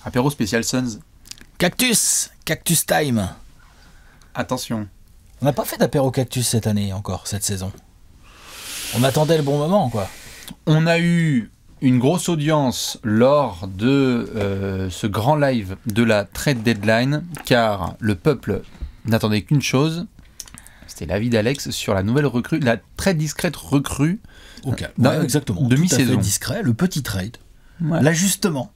Apéro spécial Suns. Cactus time. Attention. On n'a pas fait d'apéro cactus cette année encore, cette saison. On attendait le bon moment, quoi. On a eu une grosse audience lors de ce grand live de la trade deadline, car le peuple n'attendait qu'une chose, c'était l'avis d'Alex sur la nouvelle recrue, la très discrète recrue exactement. de mi-saison. Tout à fait discret, le petit trade, l'ajustement.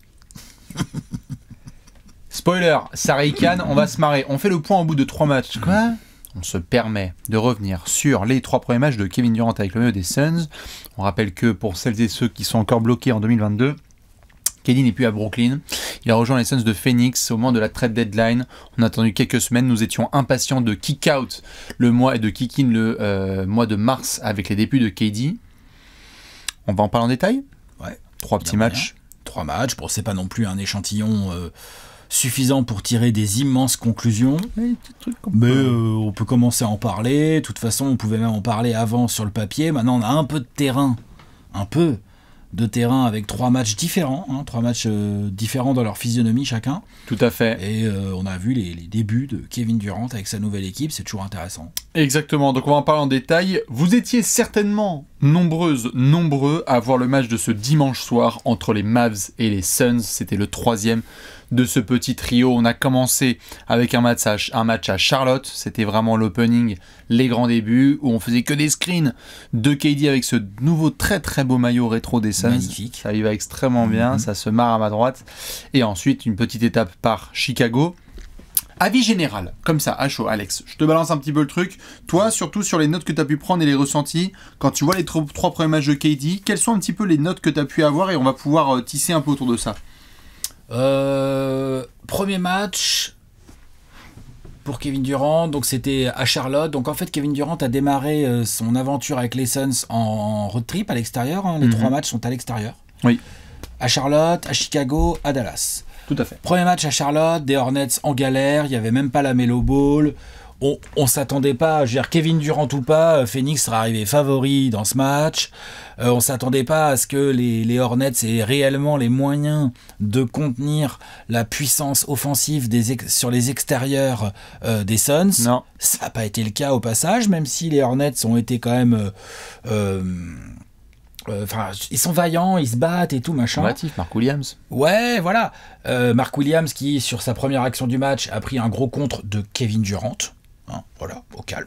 Spoiler, Sarah Khan, on va se marrer. On fait le point au bout de 3 matchs. Quoi ? On se permet de revenir sur les 3 premiers matchs de Kevin Durant avec le maillot des Suns. On rappelle que pour celles et ceux qui sont encore bloqués en 2022, KD n'est plus à Brooklyn. Il a rejoint les Suns de Phoenix au moment de la trade deadline. On a attendu quelques semaines. Nous étions impatients de kick out le mois et de kick in le mois de mars avec les débuts de KD. On va en parler en détail ? Ouais. 3 petits matchs. 3 matchs. Bon, c'est pas non plus un échantillon suffisant pour tirer des immenses conclusions. Mais on peut commencer à en parler. De toute façon, on pouvait même en parler avant sur le papier. Maintenant, on a un peu de terrain. Avec 3 matchs différents. 3 matchs différents dans leur physionomie chacun. Tout à fait. Et on a vu les débuts de Kevin Durant avec sa nouvelle équipe. C'est toujours intéressant. Exactement. Donc on va en parler en détail. Vous étiez certainement nombreux à voir le match de ce dimanche soir entre les Mavs et les Suns. C'était le 3e de ce petit trio. On a commencé avec un match à Charlotte. C'était vraiment l'opening, les grands débuts, où on faisait que des screens de KD avec ce nouveau très très beau maillot rétro des Suns. Magnifique. Ça y va extrêmement bien, ça se marre à ma droite. Et ensuite, une petite étape par Chicago. Avis général, comme ça, à chaud, Alex. Je te balance un petit peu le truc. Toi, surtout sur les notes que tu as pu prendre et les ressentis, quand tu vois les 3 premiers matchs de KD, quelles sont un petit peu les notes que tu as pu avoir et on va pouvoir tisser un peu autour de ça. Premier match pour Kevin Durant, donc c'était à Charlotte. Donc en fait, Kevin Durant a démarré son aventure avec les Suns en road trip à l'extérieur. Les 3 matchs sont à l'extérieur. Oui. À Charlotte, à Chicago, à Dallas. Tout à fait. Premier match à Charlotte, des Hornets en galère, il n'y avait même pas la Melo Ball. On s'attendait pas, je veux dire, Kevin Durant ou pas, Phoenix sera arrivé favori dans ce match. On s'attendait pas à ce que les Hornets aient réellement les moyens de contenir la puissance offensive sur les extérieurs des Suns. Non. Ça n'a pas été le cas au passage, même si les Hornets ont été quand même... ils sont vaillants, ils se battent et tout, machin. Combatif, Mark Williams. Ouais, voilà. Mark Williams qui, sur sa première action du match, a pris un gros contre de Kevin Durant. Voilà, au calme.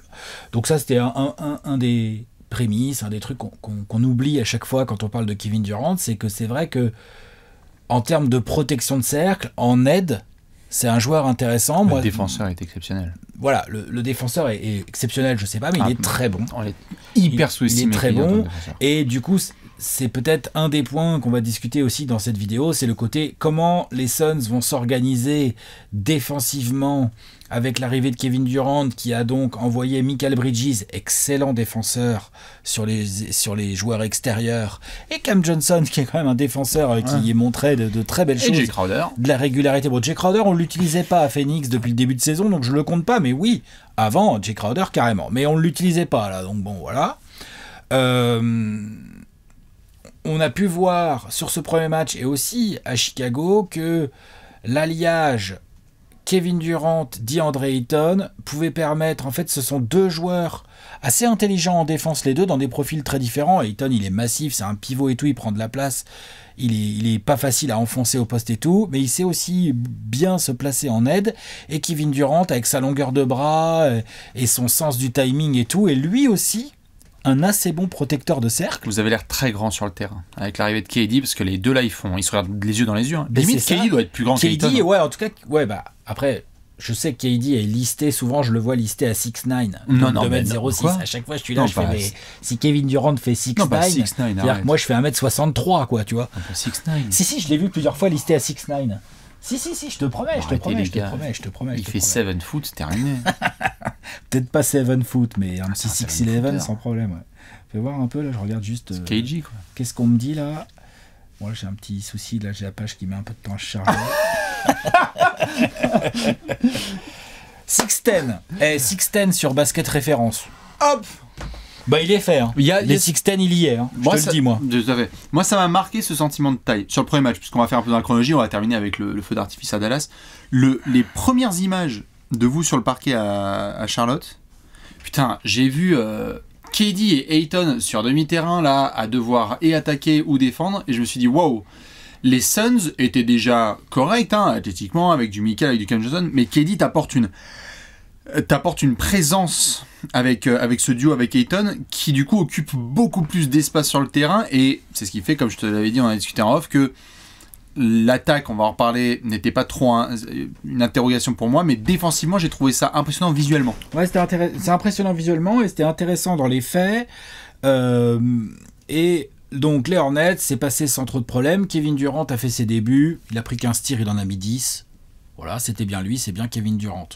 Donc ça, c'était un des prémices, un des trucs qu'on oublie à chaque fois quand on parle de Kevin Durant, c'est que c'est vrai que en termes de protection de cercle, en aide, c'est un joueur intéressant. Le défenseur est exceptionnel. Voilà, le défenseur est exceptionnel, je sais pas, mais il est très bon. On est hyper sous-estimé. Il est très bon, et du coup, c'est peut-être un des points qu'on va discuter aussi dans cette vidéo, c'est le côté comment les Suns vont s'organiser défensivement avec l'arrivée de Kevin Durant, qui a donc envoyé Mikal Bridges, excellent défenseur sur les joueurs extérieurs, et Cam Johnson, qui est quand même un défenseur qui montrait de très belles choses. Et Jay Crowder. De la régularité. Bon, Jay Crowder, on ne l'utilisait pas à Phoenix depuis le début de saison, donc je ne le compte pas, mais oui, avant, Jay Crowder, carrément. Mais on ne l'utilisait pas, là, donc bon, voilà. On a pu voir sur ce premier match, et aussi à Chicago, que l'alliage Kevin Durant, DeAndre Ayton pouvait permettre, en fait, ce sont 2 joueurs assez intelligents en défense, les deux, dans des profils très différents. Ayton, il est massif, c'est un pivot et tout, il prend de la place, il est pas facile à enfoncer au poste et tout, mais il sait aussi bien se placer en aide. Et Kevin Durant, avec sa longueur de bras et son sens du timing et tout, et lui aussi un assez bon protecteur de cercle. Vous avez l'air très grand sur le terrain avec l'arrivée de KD, parce que les deux là ils se regardent les yeux dans les yeux. Limite KD doit être plus grand qu'Ayton. KD, ouais, en tout cas, ouais, bah après, je sais que KD est listé, souvent je le vois listé à 6'9". Non, 2m06. À chaque fois je suis là, je fais, mais si Kevin Durant fait 6'9", c'est-à-dire que moi je fais 1m63, quoi, tu vois. 6'9". Si, je l'ai vu plusieurs fois listé à 6'9". Si, je te promets, je te promets. Il fait 7 foot, c'est terminé. Peut-être pas 7 foot, mais un petit 6'11", sans problème, ouais. Fais voir un peu, là, je regarde juste... KG, quoi. Qu'est-ce qu'on me dit, là? Moi, j'ai un petit souci, là, j'ai la page qui met un peu de temps à se charger. 6'10". 6'10" sur Basket Référence. Hop! Bah, il est fait. Hein. Les 6-10, il y est. Hein. Je te le dis, moi. Tout à fait. Moi, ça m'a marqué ce sentiment de taille. Sur le premier match, puisqu'on va faire un peu dans la chronologie, on va terminer avec le feu d'artifice à Dallas. Les premières images de vous sur le parquet à Charlotte, putain, j'ai vu KD et Ayton sur demi-terrain, là, à devoir et attaquer ou défendre, et je me suis dit, waouh, les Suns étaient déjà corrects, hein, athlétiquement, avec du Mikal, avec du Cam Johnson, mais KD t'apporte une présence avec ce duo avec Ayton qui du coup occupe beaucoup plus d'espace sur le terrain, et c'est ce qui fait, comme je te l'avais dit, on a discuté en off, que l'attaque, on va en reparler, n'était pas trop une interrogation pour moi, mais défensivement j'ai trouvé ça impressionnant visuellement. Ouais, c'est impressionnant visuellement et c'était intéressant dans les faits, et donc les Hornets, c'est passé sans trop de problèmes. Kevin Durant a fait ses débuts, il a pris 15 tirs, il en a mis 10, voilà, c'était bien lui, c'est bien Kevin Durant.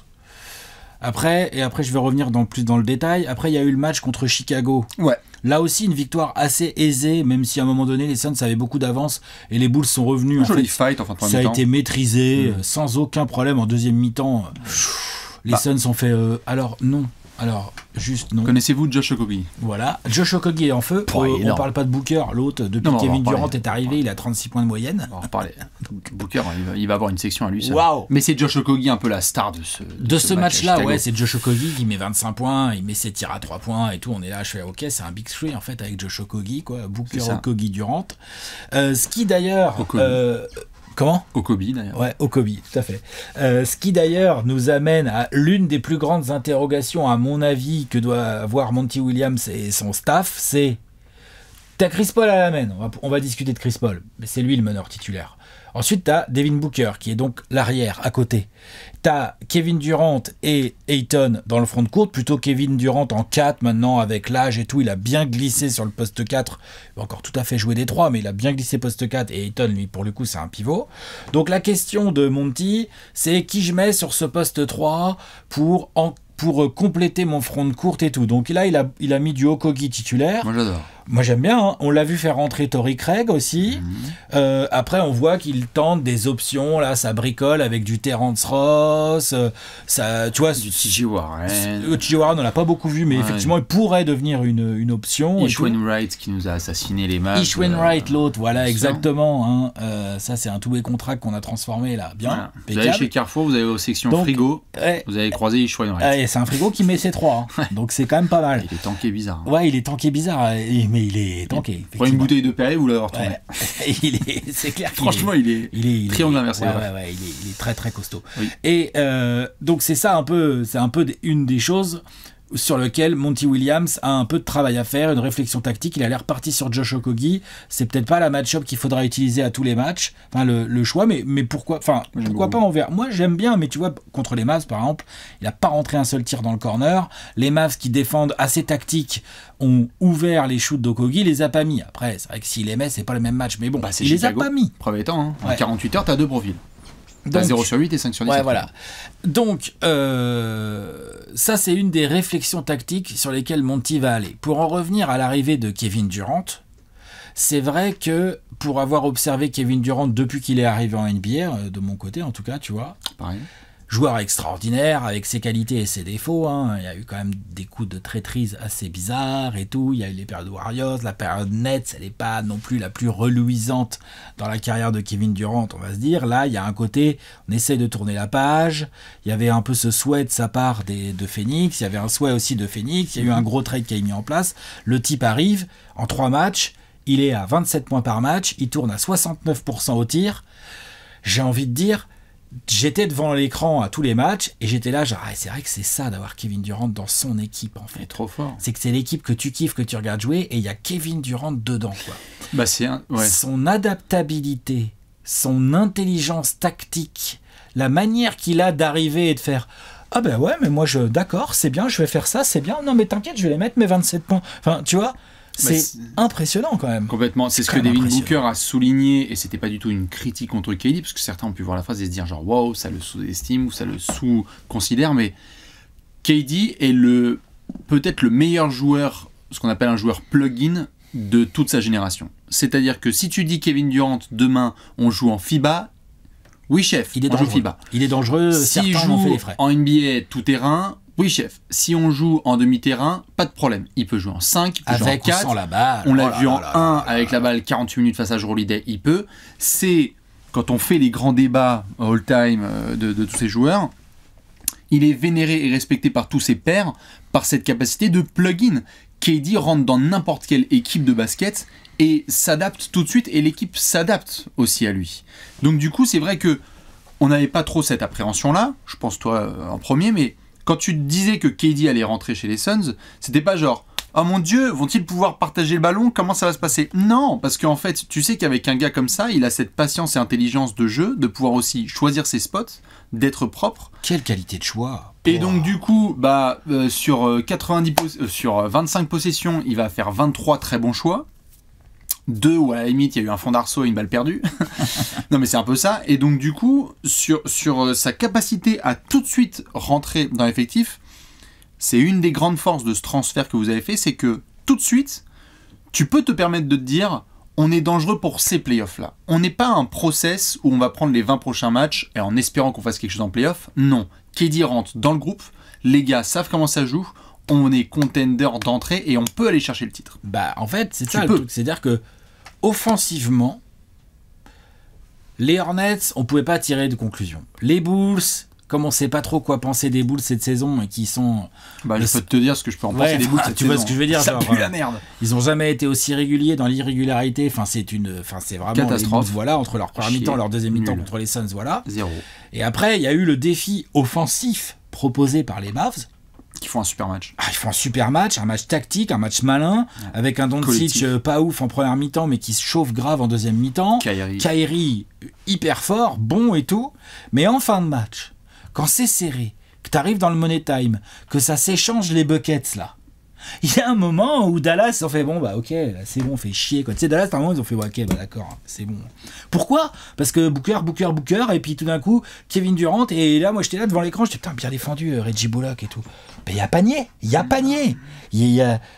Après je vais revenir plus dans le détail. Après, il y a eu le match contre Chicago. Ouais. Là aussi, une victoire assez aisée, même si à un moment donné, les Suns avaient beaucoup d'avance et les Bulls sont revenus. Joli fight, enfin, ça a été maîtrisé sans aucun problème en deuxième mi-temps. Les Suns ont fait alors non. Alors, juste non. Connaissez-vous Josh Okogie? Voilà, Josh Okogie est en feu. On parle pas de Booker, l'autre, depuis que Kevin Durant est arrivé, il a 36 points de moyenne. On va reparler. Booker, il va avoir une section à lui seul. Wow. Mais c'est Josh Okogie un peu la star de ce match-là, ouais, c'est Josh Okogie qui met 25 points, il met ses tirs à 3 points et tout. On est là, je fais ok, c'est un big three en fait avec Josh Okogie, quoi. Booker, Okogie, Durant. Ce qui d'ailleurs. Comment ? Okogie d'ailleurs. Ouais, Okogie, tout à fait. Ce qui d'ailleurs nous amène à l'une des plus grandes interrogations, à mon avis, que doit avoir Monty Williams et son staff, c'est... T'as Chris Paul à la main, on va discuter de Chris Paul, mais c'est lui le meneur titulaire. Ensuite, t'as Devin Booker, qui est donc l'arrière, à côté. T'as Kevin Durant et Ayton dans le front de court, plutôt Kevin Durant en 4 maintenant, avec l'âge et tout, il a bien glissé sur le poste 4. Il va encore tout à fait jouer des 3, mais il a bien glissé poste 4, et Ayton, lui, pour le coup, c'est un pivot. Donc la question de Monty, c'est qui je mets sur ce poste 3 pour compléter mon front de courte et tout. Donc là, il a mis du Okogie titulaire. Moi, j'adore. Moi, j'aime bien. Hein. On l'a vu faire rentrer Torrey Craig aussi. Après, on voit qu'il tente des options. Là, ça bricole avec du Terrence Ross. Ça, tu vois, du T.J. Warren. T.J. Warren, on l'a pas beaucoup vu, mais effectivement, il pourrait devenir une option. Ish Wainwright qui nous a assassiné les matchs. Ish Wainwright, l'autre, voilà, exactement. Hein. Ça, c'est un two-way contract qu'on a transformé là. Bien. Voilà. Vous allez chez Carrefour, vous avez vos sections frigo. Vous allez croiser Ish Wainwright. C'est un frigo qui met ses 3. Hein. Donc, c'est quand même pas mal. Il est tanké bizarre. Ouais, il est tanké bizarre. Mais il est tanké. Pour une bouteille de Perrier, vous l'avez retourné. C'est clair. Franchement, il est triangle inversé. Ouais, il est très très costaud. Oui. Et donc c'est ça un peu, une des choses sur lequel Monty Williams a un peu de travail à faire, une réflexion tactique. Il a l'air parti sur Josh Okogie. C'est peut-être pas la match-up qu'il faudra utiliser à tous les matchs, enfin le choix, mais pourquoi pas envers. Moi j'aime bien, mais tu vois, contre les Mavs par exemple, il a pas rentré un seul tir dans le corner. Les Mavs qui défendent assez tactique ont ouvert les shoots d'Okogie, les a pas mis. Après, c'est vrai que s'il les met, c'est pas le même match, mais bon, il les a pas mis. Preuve étant, hein. En 48 heures, t'as 2 profils. T'as 0 sur 8 et 5 sur 10. Ouais, voilà. Donc, ça, c'est une des réflexions tactiques sur lesquelles Monty va aller. Pour en revenir à l'arrivée de Kevin Durant, c'est vrai que pour avoir observé Kevin Durant depuis qu'il est arrivé en NBA, de mon côté en tout cas, tu vois, pareil. Joueur extraordinaire, avec ses qualités et ses défauts. Hein. Il y a eu quand même des coups de traîtrise assez bizarres et tout. Il y a eu les périodes Warriors, la période Nets, elle n'est pas non plus la plus reluisante dans la carrière de Kevin Durant, on va se dire. Là, il y a un côté, on essaye de tourner la page. Il y avait un peu ce souhait de sa part de Phoenix. Il y avait un souhait aussi de Phoenix. Il y a eu un gros trade qui a été mis en place. Le type arrive, en 3 matchs, il est à 27 points par match, il tourne à 69% au tir. J'ai envie de dire... J'étais devant l'écran à tous les matchs et j'étais là genre c'est vrai que c'est ça d'avoir Kevin Durant dans son équipe en fait. C'est trop fort. C'est que c'est l'équipe que tu kiffes, que tu regardes jouer et il y a Kevin Durant dedans quoi. Bah Son adaptabilité, son intelligence tactique, la manière qu'il a d'arriver et de faire ah ben ouais mais moi d'accord c'est bien je vais faire ça c'est bien non mais t'inquiète je vais les mettre mes 27 points enfin tu vois. C'est impressionnant quand même. Complètement. C'est ce que Devin Booker a souligné, et c'était pas du tout une critique contre KD, parce que certains ont pu voir la phrase et se dire genre waouh, ça le sous-estime ou ça le sous-considère, mais KD est peut-être le meilleur joueur, ce qu'on appelle un joueur plug-in de toute sa génération. C'est-à-dire que si tu dis Kevin Durant, demain on joue en FIBA, oui chef, on joue FIBA. Il est dangereux, s'il joue en NBA tout terrain, Oui, chef, si on joue en demi-terrain, pas de problème. Il peut jouer en 5, il peut jouer en Avec ou 4. sans la balle. On l'a vu en 1 avec la balle 48 minutes face à Jrue Holiday, il peut. C'est quand on fait les grands débats all-time de tous ces joueurs, il est vénéré et respecté par tous ses pairs par cette capacité de plug-in. KD rentre dans n'importe quelle équipe de basket et s'adapte tout de suite, et l'équipe s'adapte aussi à lui. Donc du coup, c'est vrai que on n'avait pas trop cette appréhension-là, je pense toi en premier, mais quand tu disais que KD allait rentrer chez les Suns, c'était pas genre « Oh mon Dieu, vont-ils pouvoir partager le ballon? Comment ça va se passer ?» Non, parce qu'en fait, tu sais qu'avec un gars comme ça, il a cette patience et intelligence de jeu, de pouvoir aussi choisir ses spots, d'être propre. Quelle qualité de choix. Et donc du coup, sur 25 possessions, il va faire 23 très bons choix. 2 où à la limite il y a eu un fond d'arceau et une balle perdue. Non mais c'est un peu ça. Et donc du coup, sur sa capacité à tout de suite rentrer dans l'effectif, c'est une des grandes forces de ce transfert que vous avez fait, c'est que tout de suite, tu peux te permettre de te dire on est dangereux pour ces playoffs-là. On n'est pas un process où on va prendre les 20 prochains matchs et en espérant qu'on fasse quelque chose en playoff. Non. KD rentre dans le groupe, les gars savent comment ça joue, on est contender d'entrée et on peut aller chercher le titre. Bah en fait, c'est ça le truc. C'est-à-dire que offensivement, les Hornets, on pouvait pas tirer de conclusion. Les Bulls, comme on sait pas trop quoi penser des Bulls cette saison et qui sont... Je peux te dire ce que je peux en penser des Bulls cette tu saison. vois ce que je veux dire, ça genre, pue la merde. Ils ont jamais été aussi réguliers dans l'irrégularité. Enfin, c'est vraiment catastrophe. Les Bulls, voilà, entre leur première mi-temps, leur deuxième mi-temps contre les Suns, voilà. 0. Et après, il y a eu le défi offensif proposé par les Mavs. Qui font un super match. Ils font un super match, un match tactique, un match malin, avec un Doncic pas ouf en première mi-temps, mais qui se chauffe grave en deuxième mi-temps. Kyrie hyper fort, bon et tout. Mais en fin de match, quand c'est serré, que t'arrives dans le money time, que ça s'échange les buckets là, il y a un moment où Dallas ils ont fait bon bah ok là, c'est bon, on fait chier quoi. Tu sais, Dallas à un moment ils ont fait ok bah d'accord c'est bon. Pourquoi? Parce que Booker et puis tout d'un coup Kevin Durant, et là moi j'étais là devant l'écran, j'étais putain bien défendu Reggie Bullock et tout. Mais il y a panier.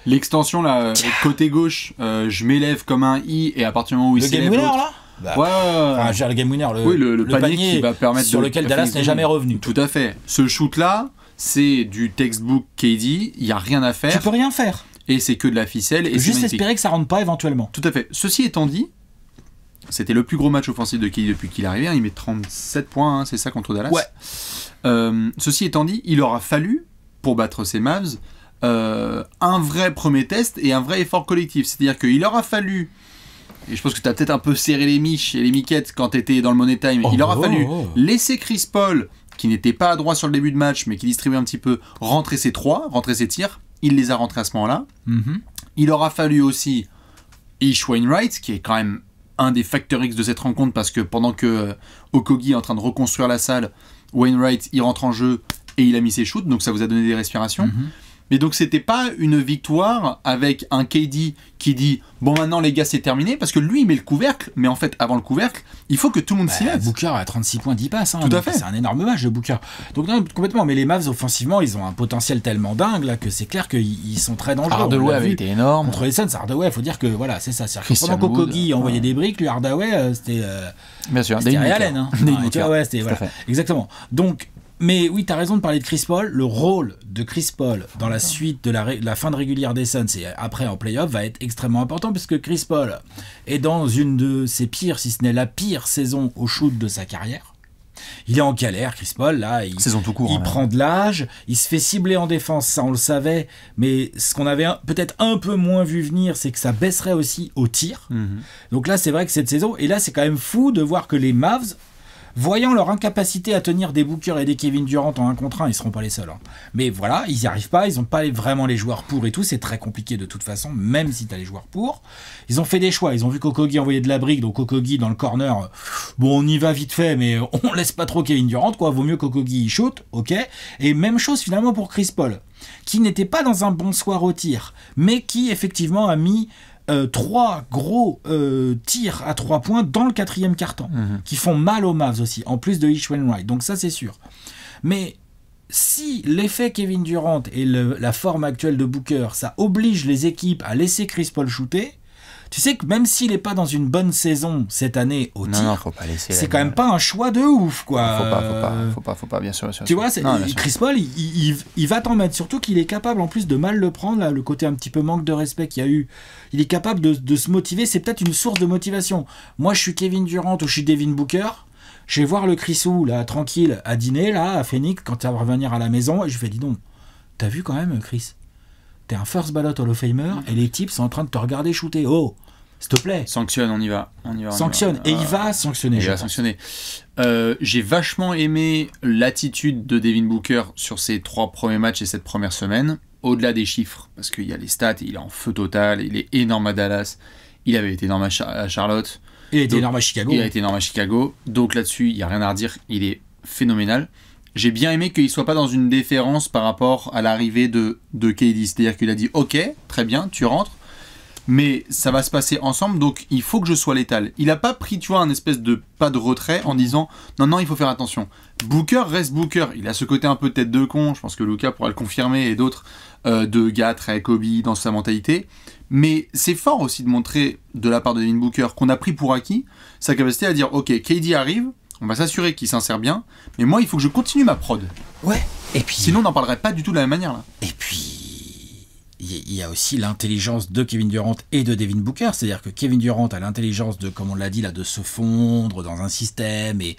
L'extension là côté gauche, je m'élève comme un I et à partir du moment où il s'élève l'autre là. Enfin, le game winner, le panier qui va permettre sur lequel Dallas n'est jamais revenu. Tout à fait. Ce shoot là, c'est du textbook KD, il y a rien à faire. Tu peux rien faire. Et c'est que de la ficelle. Et juste espérer que ça rentre pas éventuellement. Tout à fait. Ceci étant dit, c'était le plus gros match offensif de KD depuis qu'il est arrivé. Il met 37 points, c'est ça, contre Dallas. Ouais. Ceci étant dit, il aura fallu, pour battre ces Mavs, un vrai premier test et un vrai effort collectif. C'est-à-dire qu'il aura fallu, et je pense que tu as peut-être un peu serré les miches et les miquettes quand tu étais dans le Money Time, il aura fallu laisser Chris Paul, qui n'était pas à droit sur le début de match, mais qui distribuait un petit peu, rentrer ses tirs. Il les a rentrés à ce moment-là. Mm-hmm. Il aura fallu aussi Ish Wainwright, qui est quand même un des facteurs X de cette rencontre, parce que pendant que Okogie est en train de reconstruire la salle, Wainwright, il rentre en jeu et il a mis ses shoots, donc ça vous a donné des respirations. Mm-hmm. Mais donc c'était pas une victoire avec un KD qui dit bon maintenant les gars c'est terminé, parce que lui il met le couvercle, mais en fait avant le couvercle il faut que tout le monde s'y mette. Booker a 36 points 10 passes, tout à fait. C'est un énorme match de Booker. Donc non, complètement, mais les Mavs offensivement ils ont un potentiel tellement dingue là que c'est clair qu'ils sont très dangereux. Hardaway avait été énorme contre les Suns. Hardaway, faut dire que voilà c'est ça, pendant qu'Okogie envoyait des briques, lui Hardaway c'était bien sûr c'était Ray Allen c'était voilà. Exactement. Donc mais oui, tu as raison de parler de Chris Paul. Le rôle de Chris Paul dans la suite de la fin de régulière des Suns et après en playoff va être extrêmement important, parce que Chris Paul est dans une de ses pires, si ce n'est la pire saison au shoot de sa carrière. Il est en galère, Chris Paul, là. Saison tout court. Il prend de l'âge, il se fait cibler en défense, ça on le savait, mais ce qu'on avait peut-être un peu moins vu venir, c'est que ça baisserait aussi au tir. Mm-hmm. Donc là, c'est vrai que cette saison, et là, c'est quand même fou de voir que les Mavs, voyant leur incapacité à tenir des Booker et des Kevin Durant en 1 contre 1, ils seront pas les seuls. Hein. Mais voilà, ils n'y arrivent pas, ils n'ont pas vraiment les joueurs pour et tout, c'est très compliqué de toute façon, même si tu as les joueurs pour. Ils ont fait des choix, ils ont vu qu'Okogie envoyait de la brique, donc Okogie dans le corner, bon on y va vite fait, mais on laisse pas trop Kevin Durant, quoi, vaut mieux qu'Okogie shoot, ok. Et même chose finalement pour Chris Paul, qui n'était pas dans un bon soir au tir, mais qui effectivement a mis 3 gros tirs à 3 points dans le 4e quart-temps, qui font mal aux Mavs aussi, en plus de Ish Wainwright, donc ça c'est sûr. Mais si l'effet Kevin Durant et la forme actuelle de Booker, ça oblige les équipes à laisser Chris Paul shooter, Tu sais que même s'il est pas dans une bonne saison cette année au tir, faut pas laisser. C'est quand même pas un choix de ouf, quoi. Faut pas, bien sûr. Tu vois, Chris Paul, il va t'en mettre. Surtout qu'il est capable, en plus, de mal le prendre, là, le côté un petit peu manque de respect qu'il y a eu. Il est capable de se motiver. C'est peut-être une source de motivation. Moi, je suis Kevin Durant ou je suis Devin Booker. Je vais voir le Chrisou, là, tranquille, à dîner, là, à Phoenix, quand il va revenir à la maison. Et je lui fais, dis donc, t'as vu quand même, Chris? T'es un first ballot Hall of Famer et les types sont en train de te regarder shooter. Oh, s'il te plaît. Sanctionne, on y va. Sanctionne. Et il va sanctionner. J'ai vachement aimé l'attitude de Devin Booker sur ses 3 premiers matchs et cette première semaine, au-delà des chiffres, parce qu'il y a les stats, il est en feu total, il est énorme à Dallas, il avait été énorme à Charlotte. Il a été énorme à Chicago. Il a été énorme à Chicago. Donc là-dessus, il n'y a rien à redire, il est phénoménal. J'ai bien aimé qu'il ne soit pas dans une déférence par rapport à l'arrivée de KD, c'est-à-dire qu'il a dit « Ok, très bien, tu rentres. » Mais ça va se passer ensemble, donc il faut que je sois létal. Il n'a pas pris, tu vois, un espèce de pas de retrait en disant non, il faut faire attention. Booker reste Booker. Il a ce côté un peu tête de con, je pense que Luka pourra le confirmer, et d'autres, de gars très Kobe dans sa mentalité. Mais c'est fort aussi de montrer, de la part de Devin Booker, qu'on a pris pour acquis sa capacité à dire ok, KD arrive, on va s'assurer qu'il s'insère bien, mais moi il faut que je continue ma prod. Ouais, et puis. Sinon on n'en parlerait pas du tout de la même manière là. Et puis. Il y a aussi l'intelligence de Kevin Durant et de Devin Booker, c'est-à-dire que Kevin Durant a l'intelligence de, comme on l'a dit là, de se fondre dans un système, et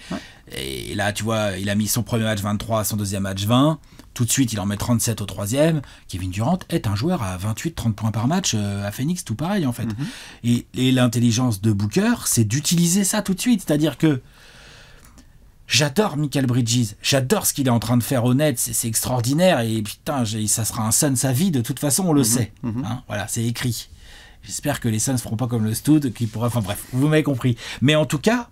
là tu vois, il a mis son premier match 23, son deuxième match 20, tout de suite il en met 37 au troisième. Kevin Durant est un joueur à 28-30 points par match à Phoenix, tout pareil en fait. Et l'intelligence de Booker, c'est d'utiliser ça tout de suite, c'est-à-dire que j'adore Michael Bridges, j'adore ce qu'il est en train de faire au Nets, c'est extraordinaire, et putain, ça sera un Suns sa vie, de toute façon on le sait, hein, voilà, c'est écrit. J'espère que les Suns feront pas comme le Stud, qui pourra, enfin bref, vous m'avez compris. Mais en tout cas,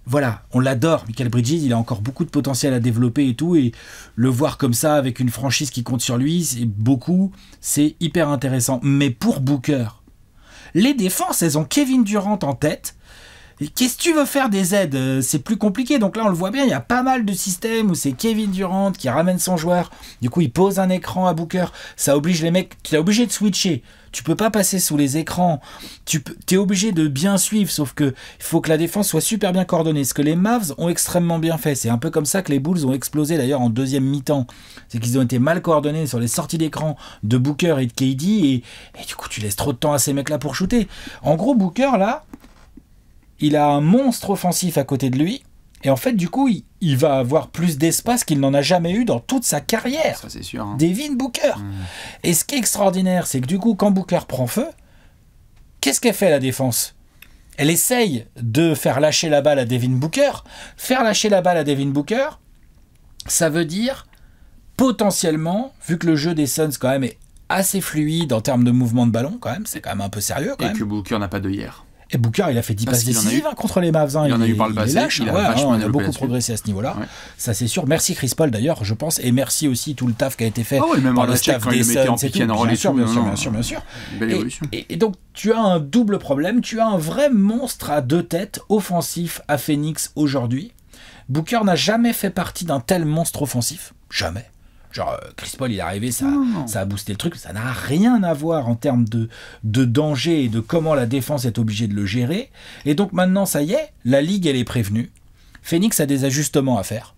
voilà, on l'adore, Michael Bridges, il a encore beaucoup de potentiel à développer et tout, et le voir comme ça, avec une franchise qui compte sur lui, c'est hyper intéressant. Mais pour Booker, les défenses, elles ont Kevin Durant en tête. Et qu'est-ce que tu veux faire des aides? C'est plus compliqué. Donc là, on le voit bien, il y a pas mal de systèmes où c'est Kevin Durant qui ramène son joueur. Du coup, il pose un écran à Booker. Ça oblige les mecs, tu es obligé de switcher. Tu peux pas passer sous les écrans. Tu es obligé de bien suivre, sauf que il faut que la défense soit super bien coordonnée. Ce que les Mavs ont extrêmement bien fait. C'est un peu comme ça que les Bulls ont explosé d'ailleurs en deuxième mi-temps. C'est qu'ils ont été mal coordonnés sur les sorties d'écran de Booker et de KD. Et du coup, tu laisses trop de temps à ces mecs-là pour shooter. En gros, Booker, là, il a un monstre offensif à côté de lui, et en fait, du coup, il va avoir plus d'espace qu'il n'en a jamais eu dans toute sa carrière. Ça, c'est sûr. Hein. Devin Booker. Et ce qui est extraordinaire, c'est que du coup, quand Booker prend feu, qu'est-ce qu'elle fait la défense? Elle essaye de faire lâcher la balle à Devin Booker. Faire lâcher la balle à Devin Booker, ça veut dire, potentiellement, vu que le jeu des Suns, quand même, est assez fluide en termes de mouvement de ballon, quand même, c'est quand même un peu sérieux, quand même. Et que Booker n'a pas de hier. Et Booker, il a fait 10 passes décisives contre les Mavs. Il en a eu par le passé. Il a beaucoup progressé à ce niveau-là. Ouais. Ça, c'est sûr. Merci Chris Paul, d'ailleurs, je pense. Et merci aussi tout le taf qui a été fait par le staff des Suns. Bien sûr. Belle évolution. Et donc, tu as un double problème. Tu as un vrai monstre à deux têtes offensif à Phoenix aujourd'hui. Booker n'a jamais fait partie d'un tel monstre offensif. Jamais. Genre, Chris Paul, il est arrivé, ça a boosté le truc. Ça n'a rien à voir en termes de danger et de comment la défense est obligée de le gérer. Et donc maintenant, ça y est, la ligue, elle est prévenue. Phoenix a des ajustements à faire.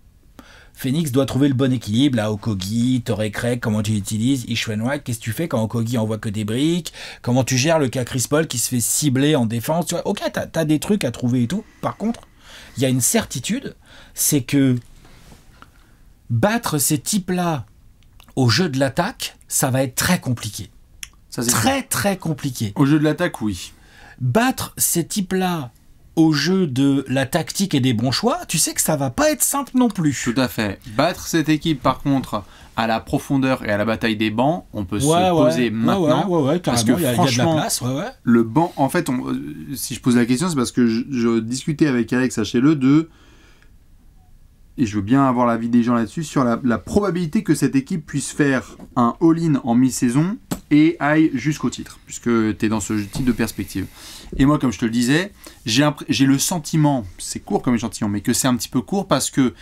Phoenix doit trouver le bon équilibre. Là, Okogie, Torrey Craig, comment tu l'utilises? Ishwan White, qu'est-ce que tu fais quand Okogie envoie que des briques? Comment tu gères le cas Chris Paul qui se fait cibler en défense? Tu vois, ok, t'as des trucs à trouver et tout. Par contre, il y a une certitude, c'est que battre ces types-là au jeu de l'attaque, ça va être très compliqué. Ça, c'est très compliqué. Au jeu de l'attaque, oui. Battre ces types-là au jeu de la tactique et des bons choix, tu sais que ça va pas être simple non plus. Tout à fait. Battre cette équipe, par contre, à la profondeur et à la bataille des bancs, on peut se poser maintenant. Parce que franchement, y a de la place. Le banc, en fait, si je pose la question, c'est parce que je discutais avec Alex, sachez-le, et je veux bien avoir l'avis des gens là-dessus, sur la probabilité que cette équipe puisse faire un all-in en mi-saison et aille jusqu'au titre, puisque tu es dans ce type de perspective. Et moi, comme je te le disais, j'ai le sentiment, c'est court comme échantillon, mais que c'est un petit peu court parce que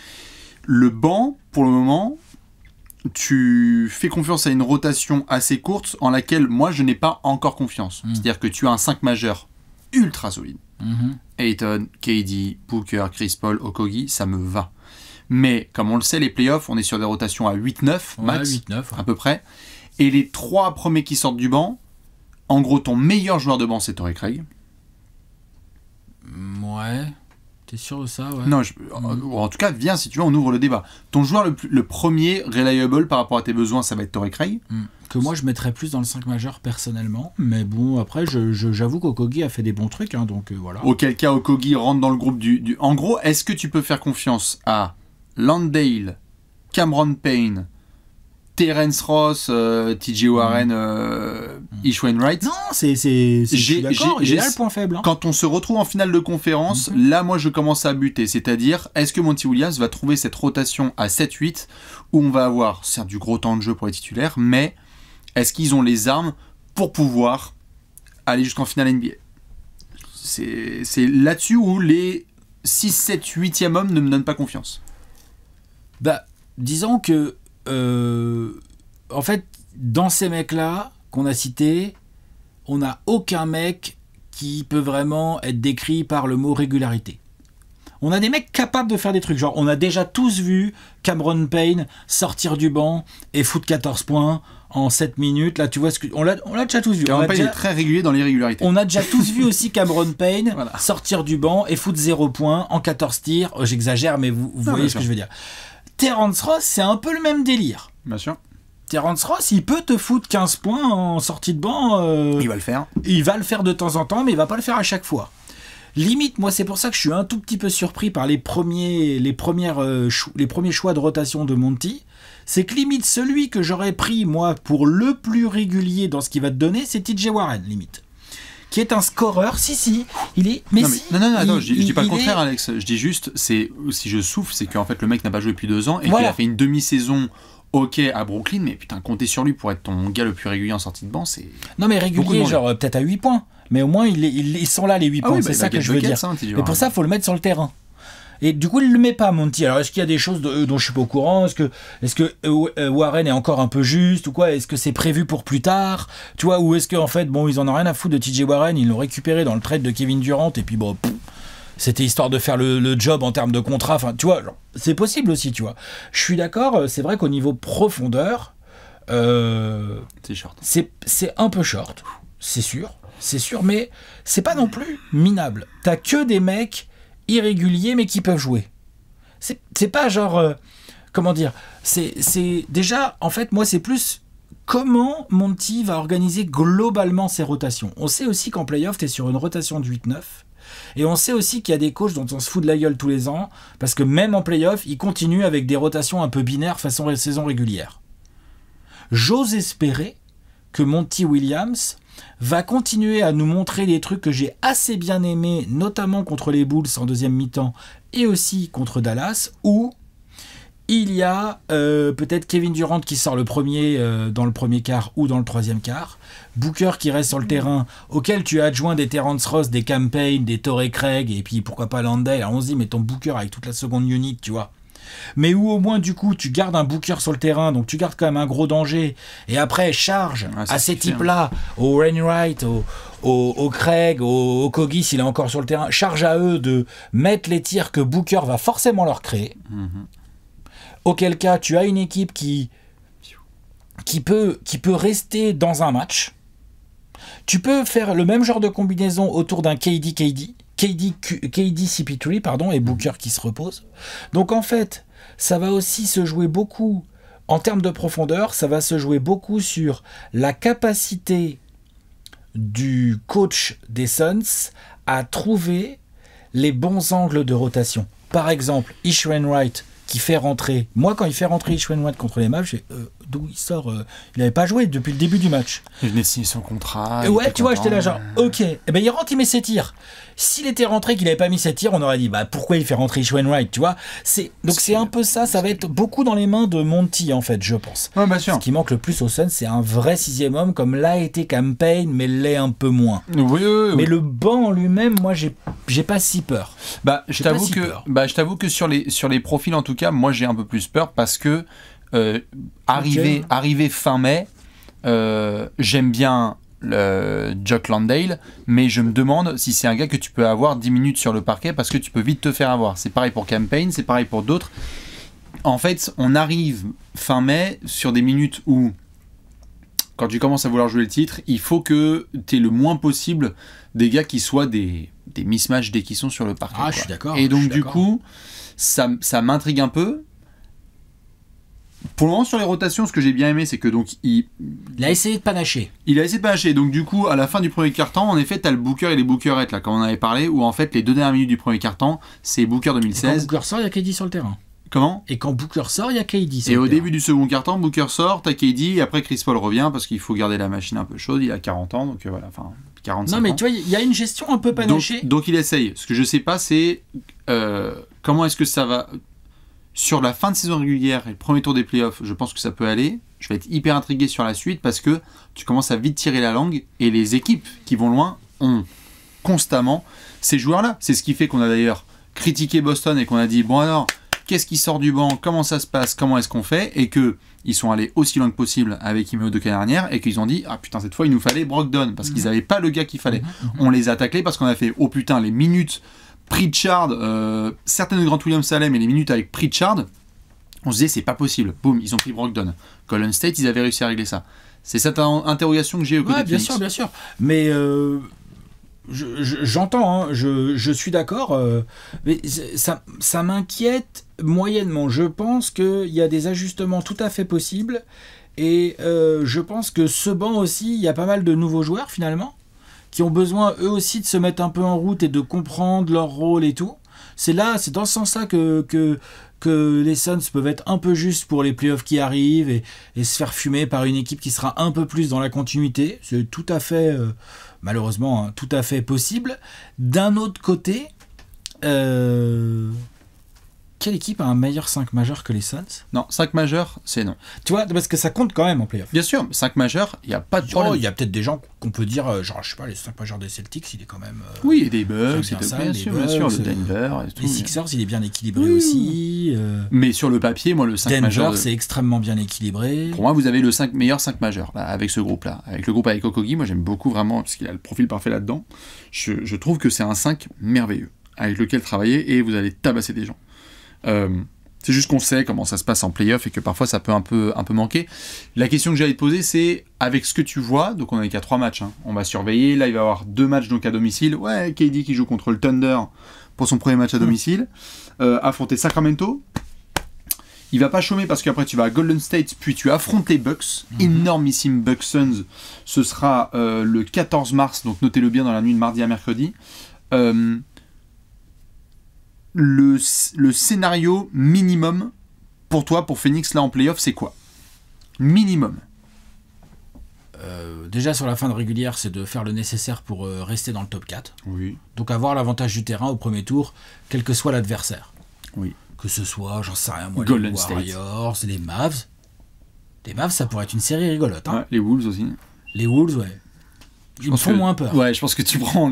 le banc, pour le moment, tu fais confiance à une rotation assez courte en laquelle moi je n'ai pas encore confiance. C'est-à-dire que tu as un 5 majeur ultra solide. Ayton, KD, Booker, Chris Paul, Okogie, ça me va. Mais comme on le sait, les playoffs, on est sur des rotations à 8-9 max, 8-9, à peu près. Et les 3 premiers qui sortent du banc, en gros, ton meilleur joueur de banc, c'est Torrey Craig. Ouais. T'es sûr de ça, ouais. Non, en tout cas, viens, si tu veux, on ouvre le débat. Ton joueur le premier reliable par rapport à tes besoins, ça va être Torrey Craig. Que moi, je mettrais plus dans le 5 majeur personnellement. Mais bon, après, j'avoue qu'Okogie a fait des bons trucs, hein, donc voilà. Auquel cas, Okogie rentre dans le groupe du... En gros, est-ce que tu peux faire confiance à Landale, Cameron Payne, Terence Ross, TJ Warren, Ish Wainwright? Non, je suis d'accord, il est là le point faible. Hein. Quand on se retrouve en finale de conférence, là, moi, je commence à buter. C'est-à-dire, est-ce que Monty Williams va trouver cette rotation à 7-8 où on va avoir, certes, du gros temps de jeu pour les titulaires, mais est-ce qu'ils ont les armes pour pouvoir aller jusqu'en finale NBA? C'est là-dessus où les 6, 7, 8e hommes ne me donnent pas confiance. Bah, disons que en fait, dans ces mecs-là qu'on a cités, on n'a aucun mec qui peut vraiment être décrit par le mot régularité. On a des mecs capables de faire des trucs. Genre, on a déjà tous vu Cameron Payne sortir du banc et foutre 14 points en 7 minutes. Là, tu vois ce que. On l'a déjà tous vu. Cameron Payne est très régulier dans l'irrégularité. On a déjà tous vu aussi Cameron Payne sortir du banc et foutre 0 points en 14 tirs. Oh, j'exagère, mais vous voyez ce que je veux dire. Terence Ross, c'est un peu le même délire. Bien sûr. Terence Ross, il peut te foutre 15 points en sortie de banc. Il va le faire. Il va le faire de temps en temps, mais il va pas le faire à chaque fois. Limite, moi, c'est pour ça que je suis un tout petit peu surpris par les premiers choix de rotation de Monty. C'est que limite, celui que j'aurais pris, moi, pour le plus régulier dans ce qu'il va te donner, c'est TJ Warren, limite. Qui est un scoreur, il est... Mais non, je dis pas le contraire, Alex. Je dis juste, si je souffle, c'est qu'en fait, le mec n'a pas joué depuis 2 ans et qu'il a fait une demi-saison ok à Brooklyn, mais putain, compter sur lui pour être ton gars le plus régulier en sortie de banc, c'est... Non, mais régulier, genre peut-être à 8 points. Mais au moins, ils sont là, les 8 points, c'est ça que je veux dire. Mais pour ça, il faut le mettre sur le terrain. Et du coup, il ne le met pas, Monty. Alors, est-ce qu'il y a des choses dont je suis pas au courant? Est-ce que Warren est encore un peu juste ou quoi? Est-ce que c'est prévu pour plus tard? Tu vois, ou est-ce qu'en fait, bon, ils en ont rien à foutre de TJ Warren, ils l'ont récupéré dans le trade de Kevin Durant, et puis bon, c'était histoire de faire le job en termes de contrat. Enfin, tu vois, genre, c'est possible aussi, tu vois. Je suis d'accord, c'est vrai qu'au niveau profondeur, c'est short. C'est un peu short, c'est sûr, mais c'est pas non plus minable. T'as que des mecs irréguliers mais qui peuvent jouer. C'est pas genre comment dire, c'est déjà en fait moi c'est plus comment Monty va organiser globalement ses rotations. On sait aussi qu'en playoff t'es sur une rotation de 8-9 et on sait aussi qu'il y a des coachs dont on se fout de la gueule tous les ans parce que même en playoff ils continuent avec des rotations un peu binaires façon saison régulière. J'ose espérer que Monty Williams va continuer à nous montrer des trucs que j'ai assez bien aimés, notamment contre les Bulls en deuxième mi-temps et aussi contre Dallas, où il y a peut-être Kevin Durant qui sort le premier dans le premier quart ou dans le troisième quart, Booker qui reste sur le terrain, auquel tu as adjoint des Terence Ross, des Cam Payne, des Torrey Craig, et puis pourquoi pas Landale. Alors on se dit, mais ton Booker avec toute la seconde unit, tu vois. Mais où au moins du coup tu gardes un Booker sur le terrain, donc tu gardes quand même un gros danger, et après charge à ces types-là, au Wainwright, au Craig, au Okogie s'il est encore sur le terrain, charge à eux de mettre les tirs que Booker va forcément leur créer. Auquel cas tu as une équipe qui peut rester dans un match. Tu peux faire le même genre de combinaison autour d'un KD CP3 pardon, et Booker qui se repose. Donc en fait, ça va aussi se jouer beaucoup en termes de profondeur, ça va se jouer beaucoup sur la capacité du coach des Suns à trouver les bons angles de rotation. Par exemple, Ish Wainwright qui fait rentrer. Moi, quand il fait rentrer Ish Wainwright contre les Mavs, d'où il sort, il n'avait pas joué depuis le début du match. Il venait de signer son contrat. Ouais, tu vois, j'étais là genre, ok. Et ben il rentre, il met ses tirs. S'il était rentré, qu'il n'avait pas mis ses tirs, on aurait dit, bah pourquoi il fait rentrer Ish Wainwright, tu vois. Donc c'est un peu ça, ça va être beaucoup dans les mains de Monty, en fait, je pense. Ouais, bien sûr. Ce qui manque le plus au Suns, c'est un vrai sixième homme, comme l'a été Cam Payne, mais l'est un peu moins. Oui. Mais le banc en lui-même, moi, j'ai pas si peur. Je t'avoue que sur les profils, en tout cas, moi j'ai un peu plus peur parce que Arrivé fin mai, j'aime bien Jock Landale, mais je me demande si c'est un gars que tu peux avoir 10 minutes sur le parquet parce que tu peux vite te faire avoir. C'est pareil pour Campaign, c'est pareil pour d'autres. En fait, on arrive fin mai sur des minutes où, quand tu commences à vouloir jouer le titre, il faut que tu aies le moins possible des gars qui soient des mismatchs dès qu'ils sont sur le parquet. Je suis d'accord. Et donc, du coup, ça m'intrigue un peu. Pour le moment, sur les rotations, ce que j'ai bien aimé, c'est que donc il a essayé de panacher. Il a essayé de panacher. Donc, du coup, à la fin du premier quart-temps, en effet, tu as le Booker et les Bookerettes, là, comme on avait parlé, où en fait, les 2 dernières minutes du premier quart-temps, c'est Booker 2016. Et quand Booker sort, il y a KD sur le terrain. Comment ? Et quand Booker sort, il y a KD sur le terrain. Et au début du second quart-temps, Booker sort, t'as KD, et après Chris Paul revient parce qu'il faut garder la machine un peu chaude. Il a 40 ans, donc voilà, enfin 45 ans. Non, mais tu vois, il y a une gestion un peu panachée. Donc il essaye. Ce que je sais pas, c'est comment est-ce que ça va. Sur la fin de saison régulière et le premier tour des playoffs, je pense que ça peut aller. Je vais être hyper intrigué sur la suite parce que tu commences à vite tirer la langue et les équipes qui vont loin ont constamment ces joueurs-là. C'est ce qui fait qu'on a d'ailleurs critiqué Boston et qu'on a dit bon alors, qu'est-ce qui sort du banc, comment ça se passe, comment est-ce qu'on fait, et qu'ils sont allés aussi loin que possible avec Ime Udoka dernière et qu'ils ont dit ah putain cette fois il nous fallait Brogdon parce qu'ils n'avaient pas le gars qu'il fallait. On les a taclés parce qu'on a fait oh putain les minutes Pritchard, certaines de Grant Williams-Salem et les minutes avec Pritchard, on se disait c'est pas possible. Boum, ils ont pris Brogdon. Golden State, ils avaient réussi à régler ça. C'est cette interrogation que j'ai au côté de Phoenix. Bien sûr. Mais j'entends, hein, je suis d'accord. Mais ça m'inquiète moyennement. Je pense qu'il y a des ajustements tout à fait possibles. Et je pense que ce banc aussi, il y a pas mal de nouveaux joueurs finalement, qui ont besoin eux aussi de se mettre un peu en route et de comprendre leur rôle et tout. C'est dans ce sens-là que les Suns peuvent être un peu justes pour les playoffs qui arrivent et se faire fumer par une équipe qui sera un peu plus dans la continuité. C'est tout à fait, malheureusement, hein, tout à fait possible. D'un autre côté, quelle équipe a un meilleur 5 majeur que les Suns ? Non, 5 majeurs, c'est non. Tu vois, parce que ça compte quand même en playoff. Bien sûr, 5 majeurs, il n'y a pas de problème. Il y a peut-être des gens qu'on peut dire, genre, je sais pas, les 5 majeurs des Celtics, il est quand même... oui, et des Bucks, bien bien sûr, le Denver et tout. Les Sixers, il est bien équilibré aussi. Mais sur le papier, moi, le 5 Denver, majeur... c'est extrêmement bien équilibré. Pour moi, vous avez le meilleur 5 majeur, là, avec ce groupe-là. Avec le groupe avec Okogie, moi, j'aime beaucoup vraiment, parce qu'il a le profil parfait là-dedans. Je trouve que c'est un 5 merveilleux, avec lequel travailler, et vous allez tabasser des gens. C'est juste qu'on sait comment ça se passe en play-off et que parfois ça peut un peu manquer. La question que j'allais te poser, c'est avec ce que tu vois, donc on n'a qu'à 3 matchs, hein, on va surveiller, là il va y avoir 2 matchs donc à domicile, ouais, KD qui joue contre le Thunder pour son premier match à domicile, affronter Sacramento, il va pas chômer parce qu'après tu vas à Golden State, puis tu affrontes les Bucks, énormissime Bucks Suns, ce sera le 14 mars, donc notez-le bien dans la nuit de mardi à mercredi. Le scénario minimum pour toi, pour Phoenix, là en playoff, c'est quoi ? Minimum. Déjà sur la fin de régulière, c'est de faire le nécessaire pour rester dans le top 4. Oui. Donc avoir l'avantage du terrain au premier tour, quel que soit l'adversaire. Oui. Que ce soit, j'en sais rien, moi, Golden les Warriors, les Mavs. Les Mavs, ça pourrait être une série rigolote. Hein. Ouais, les Wolves aussi. Les Wolves, ouais. Ils me font moins peur. Ouais, je pense que tu prends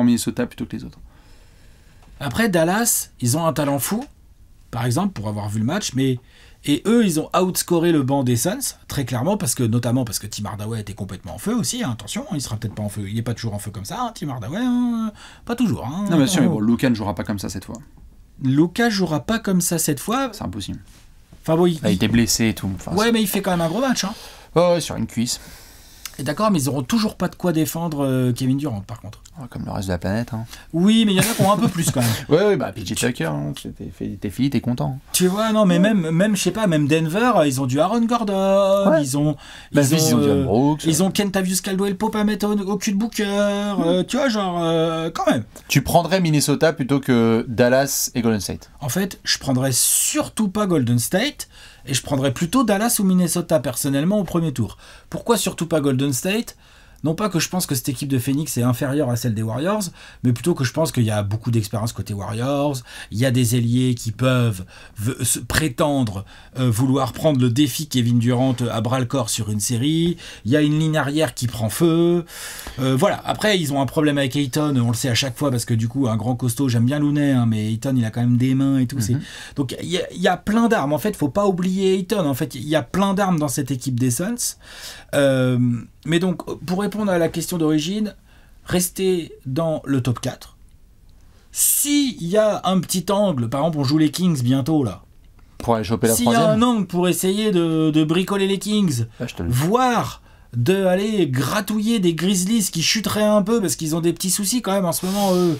Minnesota plutôt que les autres. Après, Dallas, ils ont un talent fou, par exemple, pour avoir vu le match, et eux, ils ont outscoré le banc des Suns, très clairement, notamment parce que Tim Hardaway était complètement en feu aussi, hein, attention, il sera peut-être pas en feu, il n'est pas toujours en feu comme ça, hein, Tim Hardaway, hein, pas toujours. Hein, non, bien sûr, mais bon, Luka ne jouera pas comme ça cette fois. Luka jouera pas comme ça cette fois. C'est impossible. Enfin bon, il était blessé et tout. Ouais, mais il fait quand même un gros match. Hein. Ouais, sur une cuisse. Et d'accord, mais ils n'auront toujours pas de quoi défendre Kevin Durant, par contre. Comme le reste de la planète. Hein. Oui, mais il y en a qui ont un peu plus quand même. Ouais, bah PJ Tucker, hein, t'es fini, t'es content. Tu vois, non, mais même je sais pas, même Denver, ils ont du Aaron Gordon, ouais. ils ont du Brooks, ils ont Kentavious Caldwell-Pope à mettre au cul de Booker, tu vois, genre, quand même. Tu prendrais Minnesota plutôt que Dallas et Golden State? En fait, je prendrais surtout pas Golden State, et je prendrais plutôt Dallas ou Minnesota, personnellement, au premier tour. Pourquoi surtout pas Golden State ? Non pas que je pense que cette équipe de Phoenix est inférieure à celle des Warriors, mais plutôt que je pense qu'il y a beaucoup d'expérience côté Warriors, il y a des ailiers qui peuvent prétendre vouloir prendre le défi Kevin Durant à bras-le-corps sur une série, il y a une ligne arrière qui prend feu, voilà. Après, ils ont un problème avec Ayton, on le sait à chaque fois, parce que du coup, un grand costaud, j'aime bien Looney, hein, mais Ayton, il a quand même des mains et tout. Donc, il y a plein d'armes. En fait, faut pas oublier Ayton. En fait, il y a plein d'armes dans cette équipe des Suns. Mais donc, pour répondre à la question d'origine, rester dans le top 4. S'il y a un petit angle, par exemple, on joue les Kings bientôt, là. Pour aller choper la S'il y a troisième. un angle pour essayer de bricoler les Kings, voire d'aller gratouiller des Grizzlies qui chuteraient un peu, parce qu'ils ont des petits soucis quand même en ce moment, eux.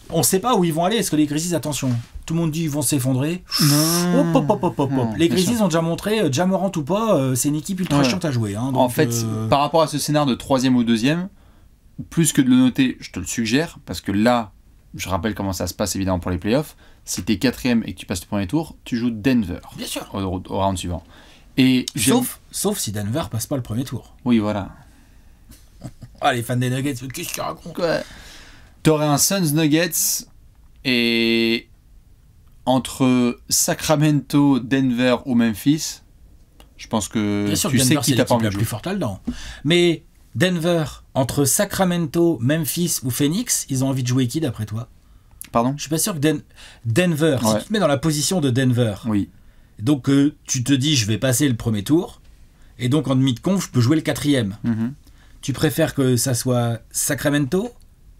On sait pas où ils vont aller. Est-ce que les Grizzlies, attention, tout le monde dit ils vont s'effondrer. Non, les Grizzlies ont déjà montré, Jamorant ou pas, c'est une équipe ultra chiante à jouer. Hein, donc, en fait, par rapport à ce scénario de 3e ou 2e, plus que de le noter, je te le suggère, parce que là, je rappelle comment ça se passe évidemment pour les playoffs. Si t'es 4e et que tu passes le premier tour, tu joues Denver. Bien sûr. Au round suivant. Et sauf si Denver passe pas le premier tour. Oui, voilà. Ah, les fans des Nuggets, qu'est-ce qu'ils racontent? T'aurais un Suns Nuggets et entre Sacramento, Denver ou Memphis, je pense que bien sûr, tu Denver, sais qui t'a pas envie la de plus jouer. forte là-dedans. Mais Denver, entre Sacramento, Memphis ou Phoenix, ils ont envie de jouer qui d'après toi? Pardon? Je suis pas sûr que Denver, si tu te mets dans la position de Denver, oui. Donc tu te dis je vais passer le premier tour, et donc en demi de conf je peux jouer le 4e. Tu préfères que ça soit Sacramento,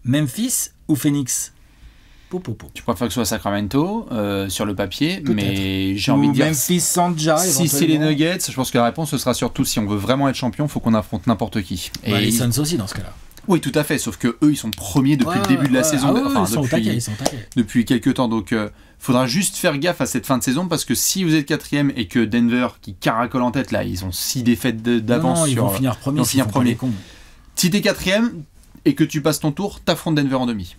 Memphis ou Phoenix? Tu préfères que ce soit Sacramento sur le papier, peut-être. Mais j'ai envie de dire Memphis Sanja, si c'est les Nuggets, je pense que la réponse ce sera surtout si on veut vraiment être champion, faut qu'on affronte n'importe qui. Et les Suns aussi dans ce cas-là. Oui, tout à fait, sauf que eux ils sont premiers depuis le début de la saison, ils sont depuis quelques temps, donc faudra juste faire gaffe à cette fin de saison, parce que si vous êtes 4e et que Denver qui caracole en tête là, ils ont 6 défaites d'avance, ils vont finir premier. Si t'es 4e et que tu passes ton tour, t'affrontes Denver en demi.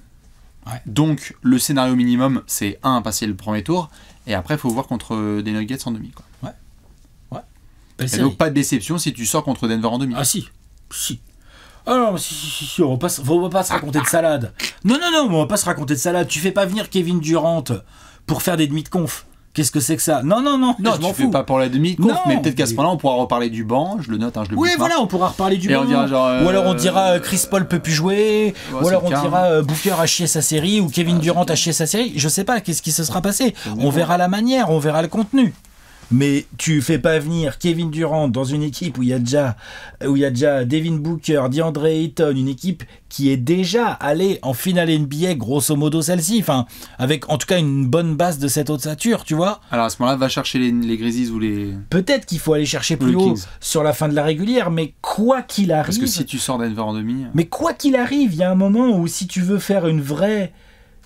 Ouais. Donc le scénario minimum c'est passer le premier tour, et après il faut voir contre des Nuggets en demi, quoi. Et donc pas de déception si tu sors contre Denver en demi. Ah si. Ah non, si, on va pas se raconter de salade. Non, on va pas se raconter de salade. Tu fais pas venir Kevin Durant pour faire des demi de conf. Qu'est-ce que c'est que ça? Non, je m'en fous. Fais pas pour la demi-conf, mais peut-être qu'à ce moment-là, on pourra reparler du banc. Je le note, je le oui, voilà, on pourra reparler du banc. Ou alors on dira Chris Paul peut plus jouer. Ou alors on dira Booker a chié sa série, ou Kevin Durant a chié sa série. Je sais pas, qu'est-ce qui se sera passé. On verra la manière, on verra le contenu. Mais tu fais pas venir Kevin Durant dans une équipe où il y a déjà Devin Booker, DeAndre Ayton, une équipe qui est déjà allée en finale NBA, grosso modo celle-ci, enfin, avec en tout cas une bonne base de cette ossature, tu vois. Alors à ce moment-là, va chercher les Grizzlies ou les... Peut-être qu'il faut aller chercher plus haut sur la fin de la régulière, mais quoi qu'il arrive... Parce que si tu sors Denver en demi... Mais quoi qu'il arrive, il y a un moment où si tu veux faire une vraie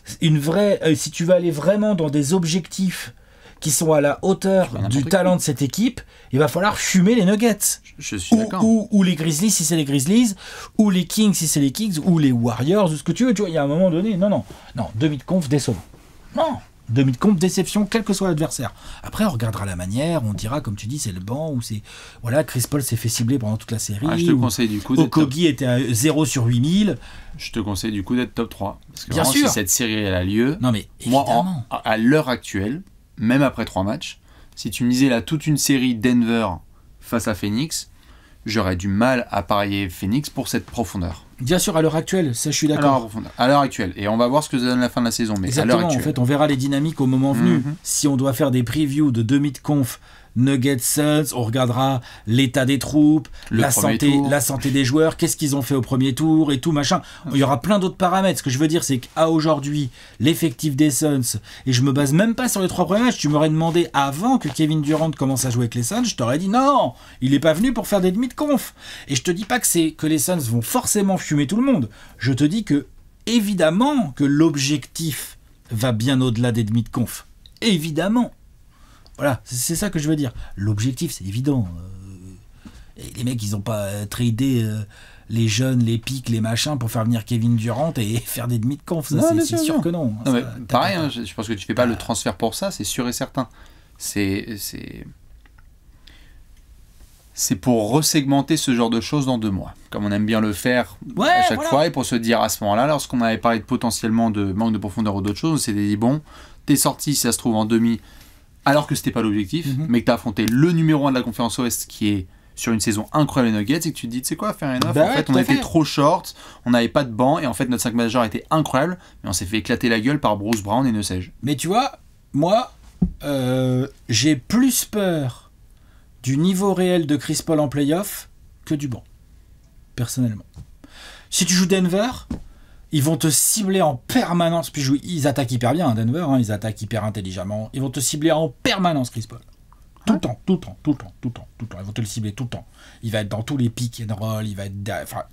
si tu veux aller vraiment dans des objectifs qui sont à la hauteur du talent de cette équipe, il va falloir fumer les Nuggets. Je suis d'accord. Ou les Grizzlies si c'est les Grizzlies, ou les Kings si c'est les Kings, ou les Warriors, ou ce que tu veux. Tu vois, il y a un moment donné, non, demi de conf décevant. Non, demi de conf déception, quel que soit l'adversaire. Après, on regardera la manière, on dira, comme tu dis, c'est le banc, ou c'est... Voilà, Chris Paul s'est fait cibler pendant toute la série. Je te conseille du coup... Okogie était à 0 sur 8000. Je te conseille du coup d'être top 3. Parce que bien sûr. Si cette série elle a lieu... Non mais, évidemment. Moi, à l'heure actuelle... Même après 3 matchs, si tu me disais là toute une série Denver face à Phoenix, j'aurais du mal à parier Phoenix pour cette profondeur. Bien sûr, à l'heure actuelle, ça je suis d'accord. À l'heure actuelle. Et on va voir ce que ça donne à la fin de la saison. Mais exactement, à l'heure actuelle. En fait, on verra les dynamiques au moment venu. Si on doit faire des previews de demi de conf Nuggets Suns, on regardera l'état des troupes, la santé des joueurs, qu'est-ce qu'ils ont fait au premier tour et tout machin. Il y aura plein d'autres paramètres. Ce que je veux dire, c'est qu'à aujourd'hui, l'effectif des Suns, et je me base même pas sur les 3 premiers matchs, tu m'aurais demandé avant que Kevin Durant commence à jouer avec les Suns, je t'aurais dit non, il est pas venu pour faire des demi de conf. Et je te dis pas que les Suns vont forcément fumer tout le monde. Je te dis que évidemment que l'objectif va bien au-delà des demi de conf. Évidemment. Voilà, c'est ça que je veux dire. L'objectif, c'est évident. Les mecs, ils n'ont pas tradé les jeunes, les pics, les machins pour faire venir Kevin Durant et faire des demi de conf. C'est sûr que non. Non mais, pareil, je pense que tu fais pas le transfert pour ça, c'est sûr et certain. c'est pour resegmenter ce genre de choses dans 2 mois. Comme on aime bien le faire à chaque fois, et pour se dire à ce moment-là, lorsqu'on avait parlé de potentiellement de manque de profondeur ou d'autres choses, on s'était dit, bon, t'es sorti, si ça se trouve, en demi, alors que c'était pas l'objectif, mais que t'as affronté le numéro 1 de la conférence Ouest qui est sur une saison incroyable les Nuggets, et que tu te dis, tu sais quoi, faire un off, en fait, on était trop short, on n'avait pas de banc, et en fait, notre 5 majeur était incroyable, mais on s'est fait éclater la gueule par Bruce Brown et ne sais-je. Mais tu vois, moi, j'ai plus peur du niveau réel de Chris Paul en playoff que du banc, personnellement. Si tu joues Denver, ils vont te cibler en permanence, puis ils attaquent hyper bien, Denver, ils attaquent hyper intelligemment, ils vont te cibler en permanence, Chris Paul. Tout le temps. Ils vont te le cibler tout le temps. Il va être dans tous les pick and roll, il va être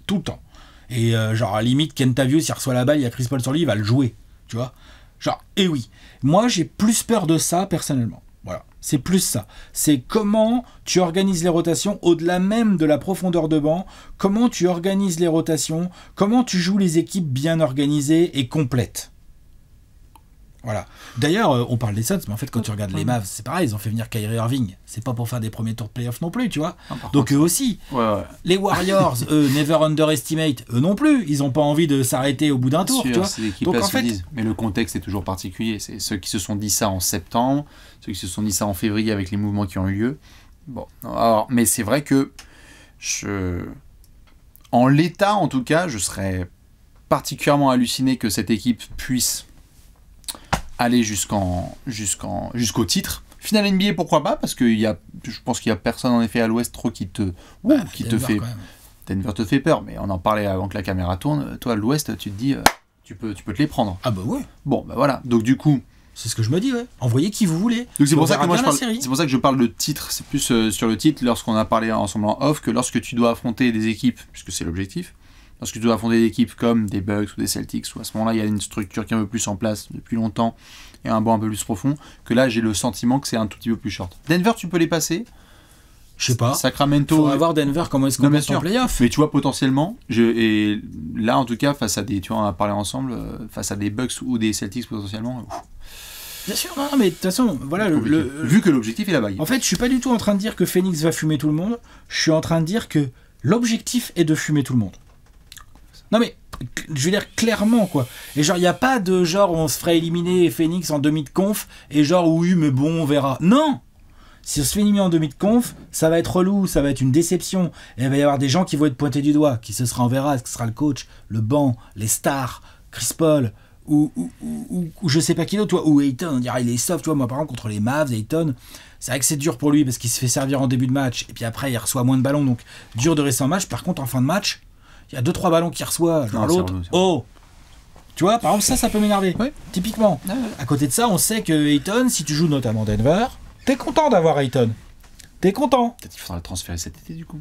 tout le temps. Et genre, à la limite, Kentavious, s'il reçoit la balle, il y a Chris Paul sur lui, il va le jouer. Tu vois ? Genre, et oui. Moi, j'ai plus peur de ça, personnellement. Voilà. C'est plus ça. C'est comment tu organises les rotations, au-delà même de la profondeur de banc, comment tu organises les rotations, comment tu joues les équipes bien organisées et complètes. Voilà. D'ailleurs, on parle des Suns, mais en fait, quand tu regardes les Mavs, c'est pareil, ils ont fait venir Kyrie Irving. C'est pas pour faire des premiers tours de playoff non plus, tu vois. Donc eux aussi. Ouais. Les Warriors, eux, never underestimate, eux non plus. Ils ont pas envie de s'arrêter au bout d'un tour, tu vois. Donc en fait, mais le contexte est toujours particulier. C'est ceux qui se sont dit ça en septembre, ceux qui se sont dit ça en février avec les mouvements qui ont eu lieu. Bon, alors, mais c'est vrai que en l'état, en tout cas, je serais particulièrement halluciné que cette équipe puisse aller jusqu'au titre. Finale NBA, pourquoi pas, parce que je pense qu'il y a personne en effet à l'Ouest trop qui te fait. Denver te fait peur, mais on en parlait avant que la caméra tourne. Toi, à l'Ouest, tu te dis, tu peux te les prendre. Ah bah ouais. Bon, bah voilà. Donc du coup, c'est ce que je me dis, ouais. Envoyez qui vous voulez. Donc c'est pour ça que je parle de titre. C'est plus sur le titre lorsqu'on a parlé ensemble en off que lorsque tu dois affronter des équipes, puisque c'est l'objectif. Lorsque tu dois affronter des équipes comme des Bucks ou des Celtics, où à ce moment-là, il y a une structure qui est un peu plus en place depuis longtemps et un banc un peu plus profond, que là, j'ai le sentiment que c'est un tout petit peu plus short. Denver, tu peux les passer. Je sais pas. Sacramento. Il faudra voir Denver comment est-ce qu'on passe en playoff. Mais tu vois, potentiellement, et là, en tout cas, face à des, tu vois, on a parlé ensemble, face à des Bucks ou des Celtics potentiellement. Bien sûr, non, mais de toute façon, voilà. Vu que l'objectif est la bague. En fait, je suis pas du tout en train de dire que Phoenix va fumer tout le monde. Je suis en train de dire que l'objectif est de fumer tout le monde. Non mais, je veux dire clairement quoi. Et genre, il n'y a pas de genre où on se ferait éliminer Phoenix en demi de conf et genre oui mais bon on verra. Non. Si on se fait éliminer en demi de conf, ça va être relou, ça va être une déception. Et il va y avoir des gens qui vont être pointés du doigt. Qui ce sera, on verra, est-ce que ce sera le coach, le banc, les stars, Chris Paul ou je sais pas qui d'autre, toi, ou Ayton, on dira il est soft, tu vois, moi par exemple contre les Mavs, Ayton, c'est vrai que c'est dur pour lui parce qu'il se fait servir en début de match et puis après il reçoit moins de ballons, donc dur de rester en match. Par contre en fin de match, il y a 2-3 ballons qu'il reçoit, genre l'autre. Oh, tu vois, par exemple, ça peut m'énerver. Oui. Typiquement. Ouais. À côté de ça, on sait que Ayton, si tu joues notamment Denver, t'es content d'avoir Ayton. T'es content. Peut-être qu'il faudra le transférer cet été, du coup.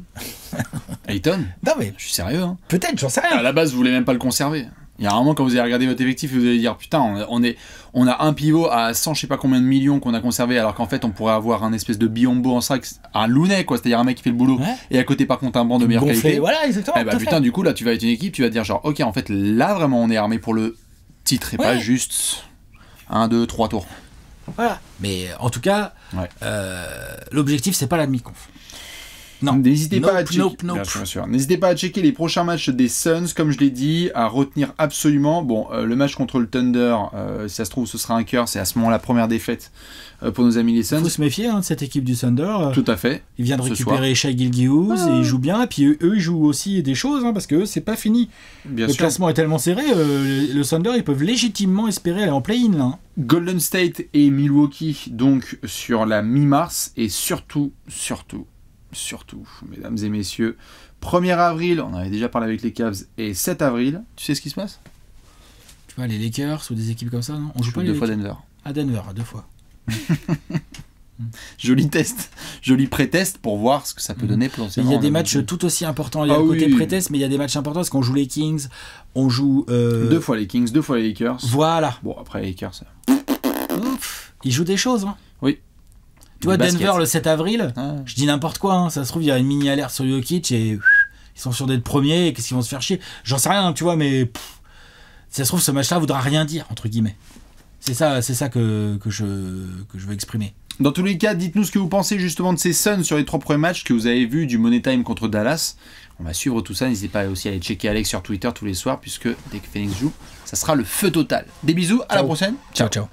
Ayton ? Non, mais. Je suis sérieux, hein. Peut-être, j'en sais rien. À la base, vous voulez même pas le conserver. Il y a un moment, quand vous allez regarder votre effectif, vous allez dire putain, on a un pivot à 100 je sais pas combien de millions qu'on a conservé, alors qu'en fait on pourrait avoir un espèce de biombo en sac, un Looney quoi, c'est-à-dire un mec qui fait le boulot, ouais. Et à côté par contre un banc de meilleure qualité. Voilà, exactement. Et bah putain, du coup là tu vas être une équipe, tu vas te dire genre ok, en fait là vraiment on est armé pour le titre et pas juste 1, 2, 3 tours. Voilà. Mais en tout cas, l'objectif c'est pas la demi-conf. Non. N'hésitez pas à checker. Bien sûr. N'hésitez pas à checker les prochains matchs des Suns, comme je l'ai dit, à retenir absolument. Bon, le match contre le Thunder, si ça se trouve, ce sera un cœur. C'est à ce moment la première défaite pour nos amis les Suns. Il faut se méfier de cette équipe du Thunder. Tout à fait. Il vient de récupérer Shai Gilgeous et il joue bien. Et puis eux, ils jouent aussi des choses parce que c'est pas fini. Bien le sûr. classement est tellement serré. Le Thunder, ils peuvent légitimement espérer aller en play-in. Là. Golden State et Milwaukee, donc sur la mi-mars. Et surtout, mesdames et messieurs, 1er avril, on avait déjà parlé avec les Cavs, et 7 avril, tu sais ce qui se passe ? Tu vois, les Lakers ou des équipes comme ça, non ? On joue pas deux fois Denver. À Denver, 2 fois. Joli test, joli pré-test pour voir ce que ça peut donner potentiellement. Il y a des matchs tout aussi importants. Il y a le côté pré-test, mais il y a des matchs importants parce qu'on joue les Kings, on joue... 2 fois les Kings, 2 fois les Lakers. Voilà. Bon, après les Lakers... Ouf, ils jouent des choses. Hein. Oui. Tu vois, Denver le 7 avril, je dis n'importe quoi, ça se trouve, il y a une mini-alerte sur Jokic et ils sont sûrs d'être premiers et qu'est-ce qu'ils vont se faire chier. J'en sais rien, tu vois, mais ça se trouve, ce match-là voudra rien dire, entre guillemets. C'est ça que je veux exprimer. Dans tous les cas, dites-nous ce que vous pensez justement de ces Suns sur les 3 premiers matchs que vous avez vus du Money Time contre Dallas. On va suivre tout ça, n'hésitez pas aussi à aller checker Alex sur Twitter tous les soirs, puisque dès que Phoenix joue, ça sera le feu total. Des bisous, à la prochaine. Ciao, ciao.